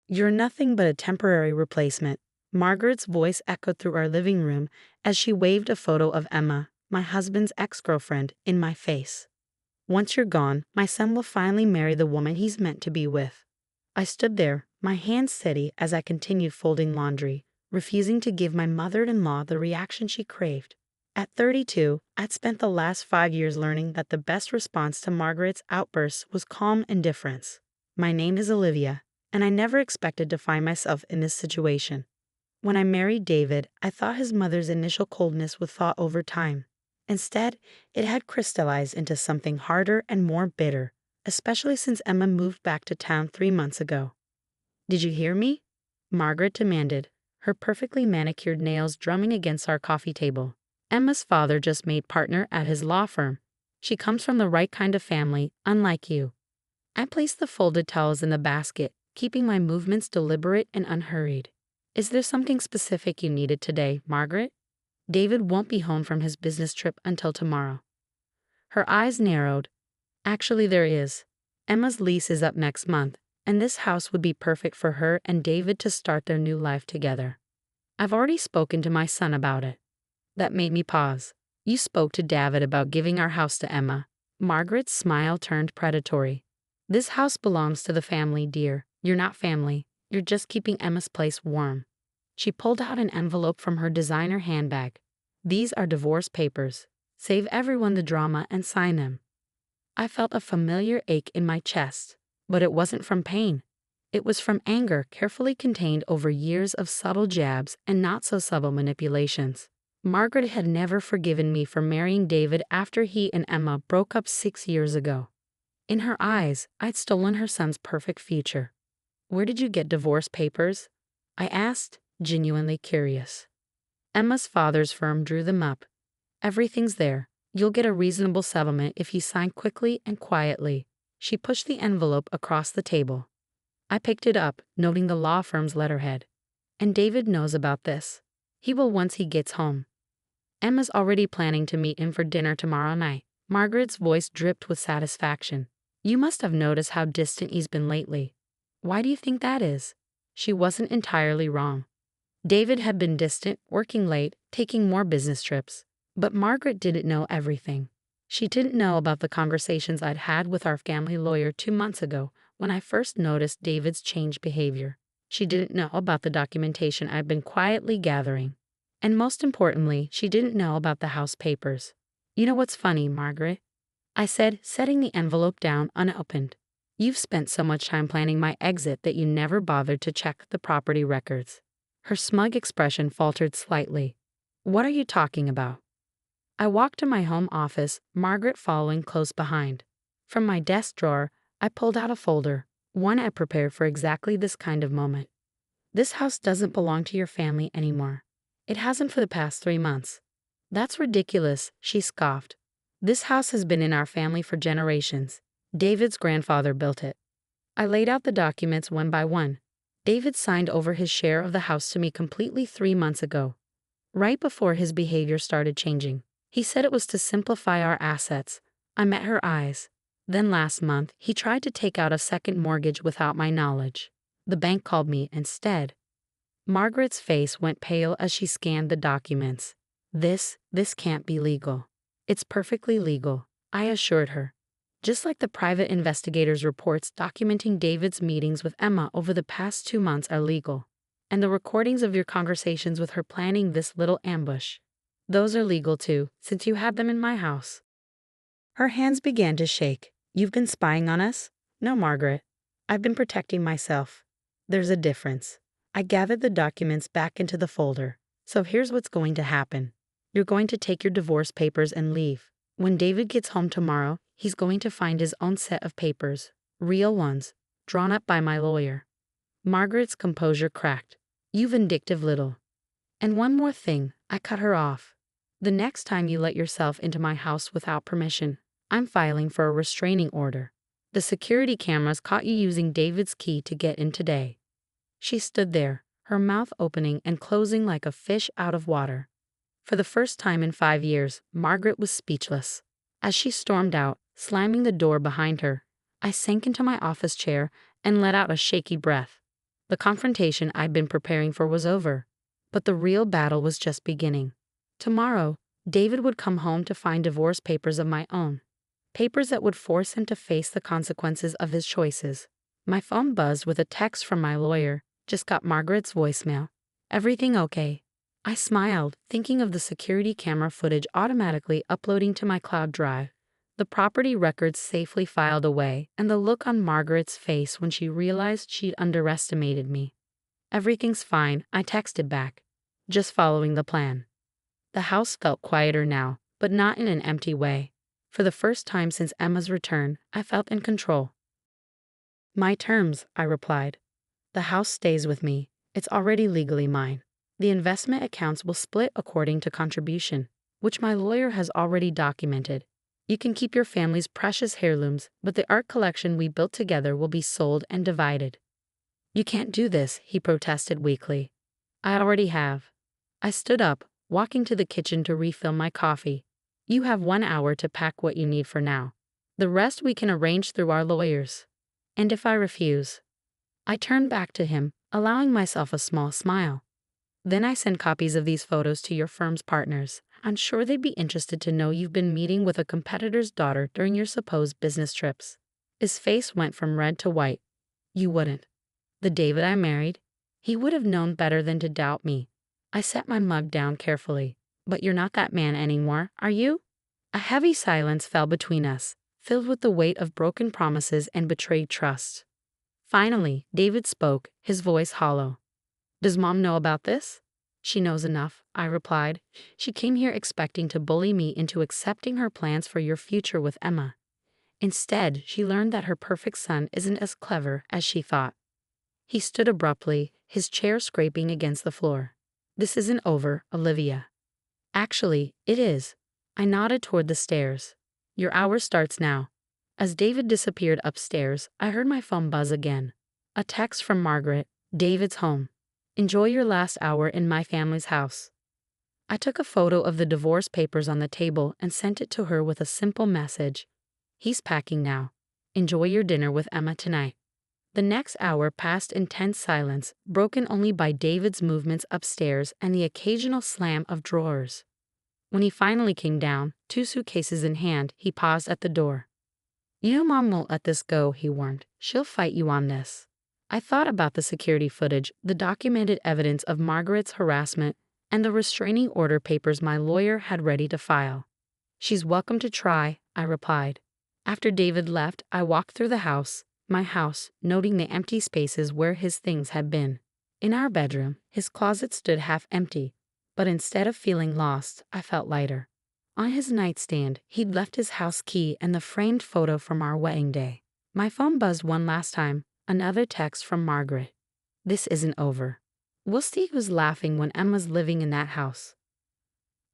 You're nothing but a temporary replacement. Margaret's voice echoed through our living room as she waved a photo of Emma, my husband's ex-girlfriend, in my face. Once you're gone, my son will finally marry the woman he's meant to be with. I stood there, my hands steady as I continued folding laundry, refusing to give my mother-in-law the reaction she craved. At 32, I'd spent the last 5 years learning that the best response to Margaret's outbursts was calm indifference. My name is Olivia, and I never expected to find myself in this situation. When I married David, I thought his mother's initial coldness would thaw over time. Instead, it had crystallized into something harder and more bitter, especially since Emma moved back to town 3 months ago. "Did you hear me?" Margaret demanded, her perfectly manicured nails drumming against our coffee table. "Emma's father just made partner at his law firm. She comes from the right kind of family, unlike you." I placed the folded towels in the basket, keeping my movements deliberate and unhurried. "Is there something specific you needed today, Margaret?" "David won't be home from his business trip until tomorrow." Her eyes narrowed. "Actually, there is. Emma's lease is up next month, and this house would be perfect for her and David to start their new life together. I've already spoken to my son about it." That made me pause. "You spoke to David about giving our house to Emma?" Margaret's smile turned predatory. "This house belongs to the family, dear. You're not family. You're just keeping Emma's place warm." She pulled out an envelope from her designer handbag. "These are divorce papers. Save everyone the drama and sign them." I felt a familiar ache in my chest, but it wasn't from pain. It was from anger carefully contained over years of subtle jabs and not-so-subtle manipulations. Margaret had never forgiven me for marrying David after he and Emma broke up 6 years ago. In her eyes, I'd stolen her son's perfect future. "Where did you get divorce papers?" I asked, genuinely curious. "Emma's father's firm drew them up. Everything's there. You'll get a reasonable settlement if you sign quickly and quietly." She pushed the envelope across the table. I picked it up, noting the law firm's letterhead. "And David knows about this. He will once he gets home. Emma's already planning to meet him for dinner tomorrow night." Margaret's voice dripped with satisfaction. "You must have noticed how distant he's been lately." "Why do you think that is?" She wasn't entirely wrong. David had been distant, working late, taking more business trips. But Margaret didn't know everything. She didn't know about the conversations I'd had with our family lawyer 2 months ago when I first noticed David's changed behavior. She didn't know about the documentation I'd been quietly gathering. And most importantly, she didn't know about the house papers. "You know what's funny, Margaret?" I said, setting the envelope down unopened. "You've spent so much time planning my exit that you never bothered to check the property records." Her smug expression faltered slightly. "What are you talking about?" I walked to my home office, Margaret following close behind. From my desk drawer, I pulled out a folder, one I prepared for exactly this kind of moment. "This house doesn't belong to your family anymore. It hasn't for the past 3 months." "That's ridiculous," she scoffed. "This house has been in our family for generations. David's grandfather built it." I laid out the documents one by one. David signed over his share of the house to me completely 3 months ago, right before his behavior started changing. He said it was to simplify our assets. I met her eyes. Then last month, he tried to take out a second mortgage without my knowledge. The bank called me instead. Margaret's face went pale as she scanned the documents. This can't be legal." "It's perfectly legal," I assured her. "Just like the private investigator's reports documenting David's meetings with Emma over the past 2 months are legal. And the recordings of your conversations with her planning this little ambush. Those are legal too, since you had them in my house." Her hands began to shake. "You've been spying on us?" "No, Margaret. I've been protecting myself." "There's a difference." I gathered the documents back into the folder. "So here's what's going to happen. You're going to take your divorce papers and leave. When David gets home tomorrow, he's going to find his own set of papers, real ones, drawn up by my lawyer." Margaret's composure cracked. "You vindictive little—" "And one more thing," I cut her off. "The next time you let yourself into my house without permission, I'm filing for a restraining order. The security cameras caught you using David's key to get in today." She stood there, her mouth opening and closing like a fish out of water. For the first time in 5 years, Margaret was speechless. As she stormed out, slamming the door behind her, I sank into my office chair and let out a shaky breath. The confrontation I'd been preparing for was over, but the real battle was just beginning. Tomorrow, David would come home to find divorce papers of my own. Papers that would force him to face the consequences of his choices. My phone buzzed with a text from my lawyer. Just got Margaret's voicemail. Everything okay? I smiled, thinking of the security camera footage automatically uploading to my cloud drive, the property records safely filed away, and the look on Margaret's face when she realized she'd underestimated me. Everything's fine, I texted back. Just following the plan. The house felt quieter now, but not in an empty way. For the first time since Emma's return, I felt in control. My terms, I replied. The house stays with me. It's already legally mine. The investment accounts will split according to contribution, which my lawyer has already documented. You can keep your family's precious heirlooms, but the art collection we built together will be sold and divided. You can't do this, he protested weakly. I already have. I stood up, walking to the kitchen to refill my coffee. You have 1 hour to pack what you need for now. The rest we can arrange through our lawyers. And if I refuse? I turned back to him, allowing myself a small smile. Then I send copies of these photos to your firm's partners. I'm sure they'd be interested to know you've been meeting with a competitor's daughter during your supposed business trips. His face went from red to white. You wouldn't. The David I married? He would have known better than to doubt me. I set my mug down carefully. But you're not that man anymore, are you? A heavy silence fell between us, filled with the weight of broken promises and betrayed trust. Finally, David spoke, his voice hollow. Does Mom know about this? She knows enough, I replied. She came here expecting to bully me into accepting her plans for your future with Emma. Instead, she learned that her perfect son isn't as clever as she thought. He stood abruptly, his chair scraping against the floor. This isn't over, Olivia. Actually, it is. I nodded toward the stairs. Your hour starts now. As David disappeared upstairs, I heard my phone buzz again. A text from Margaret. David's home. Enjoy your last hour in my family's house. I took a photo of the divorce papers on the table and sent it to her with a simple message. He's packing now. Enjoy your dinner with Emma tonight. The next hour passed in tense silence, broken only by David's movements upstairs and the occasional slam of drawers. When he finally came down, 2 suitcases in hand, he paused at the door. You know Mom won't let this go, he warned. She'll fight you on this. I thought about the security footage, the documented evidence of Margaret's harassment, and the restraining order papers my lawyer had ready to file. She's welcome to try, I replied. After David left, I walked through the house, my house, noting the empty spaces where his things had been. In our bedroom, his closet stood half empty, but instead of feeling lost, I felt lighter. On his nightstand, he'd left his house key and the framed photo from our wedding day. My phone buzzed one last time. Another text from Margaret. This isn't over. We'll see who's laughing when Emma's living in that house.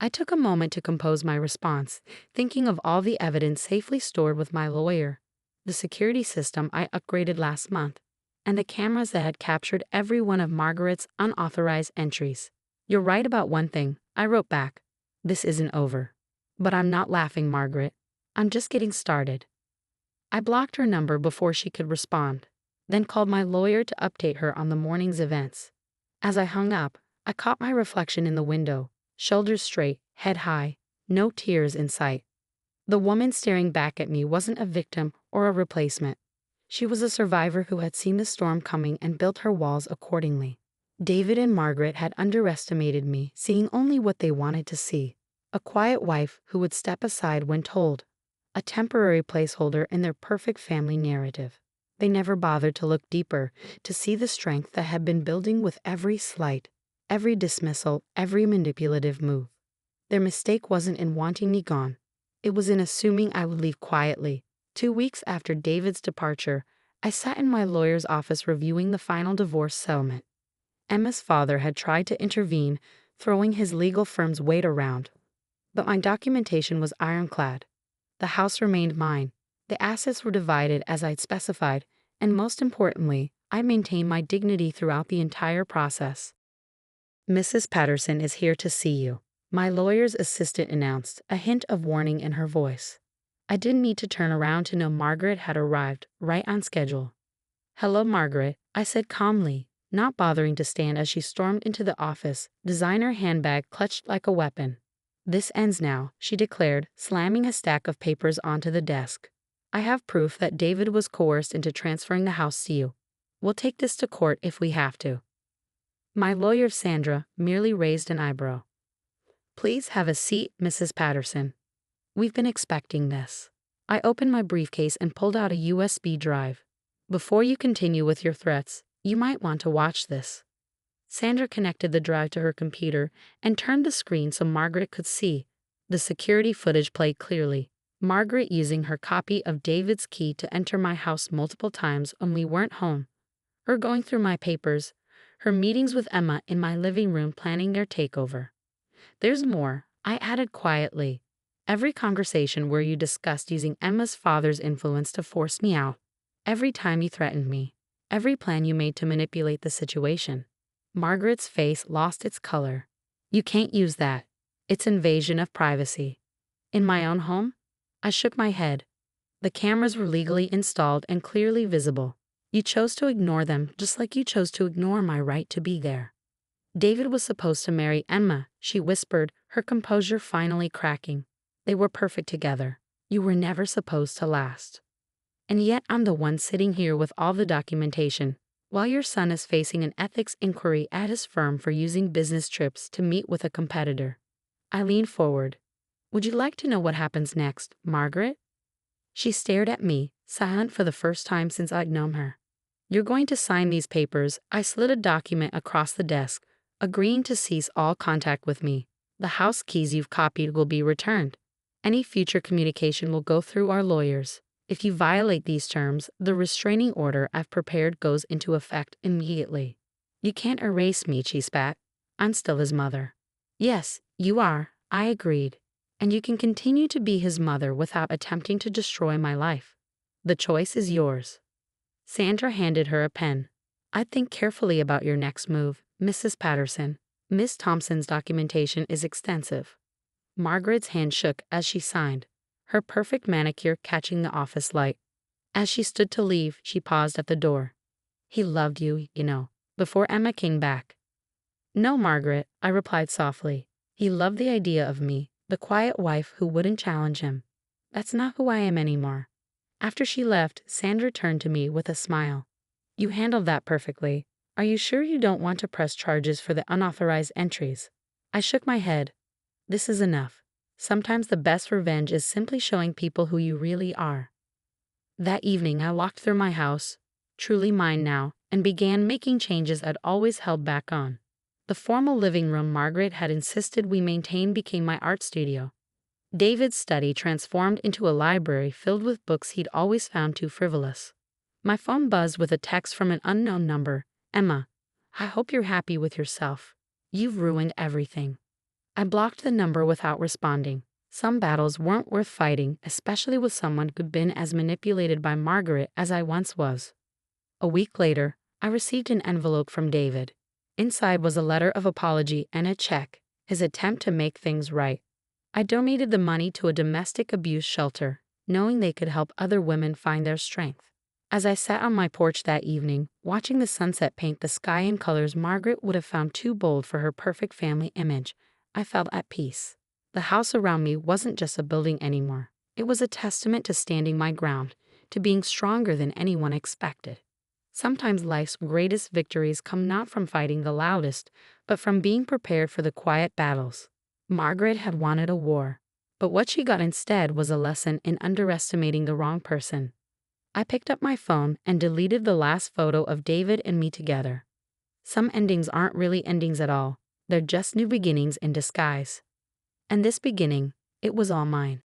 I took a moment to compose my response, thinking of all the evidence safely stored with my lawyer, the security system I upgraded last month, and the cameras that had captured every one of Margaret's unauthorized entries. You're right about one thing, I wrote back. This isn't over. But I'm not laughing, Margaret. I'm just getting started. I blocked her number before she could respond, then called my lawyer to update her on the morning's events. As I hung up, I caught my reflection in the window, shoulders straight, head high, no tears in sight. The woman staring back at me wasn't a victim or a replacement. She was a survivor who had seen the storm coming and built her walls accordingly. David and Margaret had underestimated me, seeing only what they wanted to see. A quiet wife who would step aside when told. A temporary placeholder in their perfect family narrative. They never bothered to look deeper, to see the strength that had been building with every slight, every dismissal, every manipulative move. Their mistake wasn't in wanting me gone. It was in assuming I would leave quietly. 2 weeks after David's departure, I sat in my lawyer's office reviewing the final divorce settlement. Emma's father had tried to intervene, throwing his legal firm's weight around. But my documentation was ironclad. The house remained mine. The assets were divided as I'd specified, and most importantly, I maintained my dignity throughout the entire process. Mrs. Patterson is here to see you, my lawyer's assistant announced, a hint of warning in her voice. I didn't need to turn around to know Margaret had arrived, right on schedule. Hello, Margaret, I said calmly, not bothering to stand as she stormed into the office, designer handbag clutched like a weapon. "This ends now," she declared, slamming a stack of papers onto the desk. "I have proof that David was coerced into transferring the house to you. We'll take this to court if we have to." My lawyer, Sandra, merely raised an eyebrow. "Please have a seat, Mrs. Patterson. We've been expecting this." I opened my briefcase and pulled out a USB drive. "Before you continue with your threats, you might want to watch this." Sandra connected the drive to her computer and turned the screen so Margaret could see. The security footage played clearly. Margaret using her copy of David's key to enter my house multiple times when we weren't home. Her going through my papers. Her meetings with Emma in my living room planning their takeover. "There's more," I added quietly. "Every conversation where you discussed using Emma's father's influence to force me out. Every time you threatened me. Every plan you made to manipulate the situation." Margaret's face lost its color. "You can't use that. It's invasion of privacy." "In my own home?" I shook my head. "The cameras were legally installed and clearly visible. You chose to ignore them just like you chose to ignore my right to be there." "David was supposed to marry Emma," she whispered, her composure finally cracking. "They were perfect together. You were never supposed to last. And yet I'm the one sitting here with all the documentation, while your son is facing an ethics inquiry at his firm for using business trips to meet with a competitor." I leaned forward. "Would you like to know what happens next, Margaret?" She stared at me, silent for the first time since I'd known her. "You're going to sign these papers." I slid a document across the desk, agreeing to cease all contact with me. "The house keys you've copied will be returned. Any future communication will go through our lawyers. If you violate these terms, the restraining order I've prepared goes into effect immediately." "You can't erase me," she spat. "I'm still his mother." "Yes, you are," I agreed. "And you can continue to be his mother without attempting to destroy my life. The choice is yours." Sandra handed her a pen. "I'd think carefully about your next move, Mrs. Patterson. Miss Thompson's documentation is extensive." Margaret's hand shook as she signed, her perfect manicure catching the office light. As she stood to leave, she paused at the door. "He loved you, you know, before Emma came back." "No, Margaret," I replied softly. "He loved the idea of me, the quiet wife who wouldn't challenge him. That's not who I am anymore." After she left, Sandra turned to me with a smile. "You handled that perfectly. Are you sure you don't want to press charges for the unauthorized entries?" I shook my head. "This is enough. Sometimes the best revenge is simply showing people who you really are." That evening I walked through my house, truly mine now, and began making changes I'd always held back on. The formal living room Margaret had insisted we maintain became my art studio. David's study transformed into a library filled with books he'd always found too frivolous. My phone buzzed with a text from an unknown number. "Emma, I hope you're happy with yourself. You've ruined everything." I blocked the number without responding. Some battles weren't worth fighting, especially with someone who'd been as manipulated by Margaret as I once was. A week later, I received an envelope from David. Inside was a letter of apology and a check, his attempt to make things right. I donated the money to a domestic abuse shelter, knowing they could help other women find their strength. As I sat on my porch that evening, watching the sunset paint the sky in colors Margaret would have found too bold for her perfect family image, I felt at peace. The house around me wasn't just a building anymore. It was a testament to standing my ground, to being stronger than anyone expected. Sometimes life's greatest victories come not from fighting the loudest, but from being prepared for the quiet battles. Margaret had wanted a war, but what she got instead was a lesson in underestimating the wrong person. I picked up my phone and deleted the last photo of David and me together. Some endings aren't really endings at all. They're just new beginnings in disguise. And this beginning, it was all mine.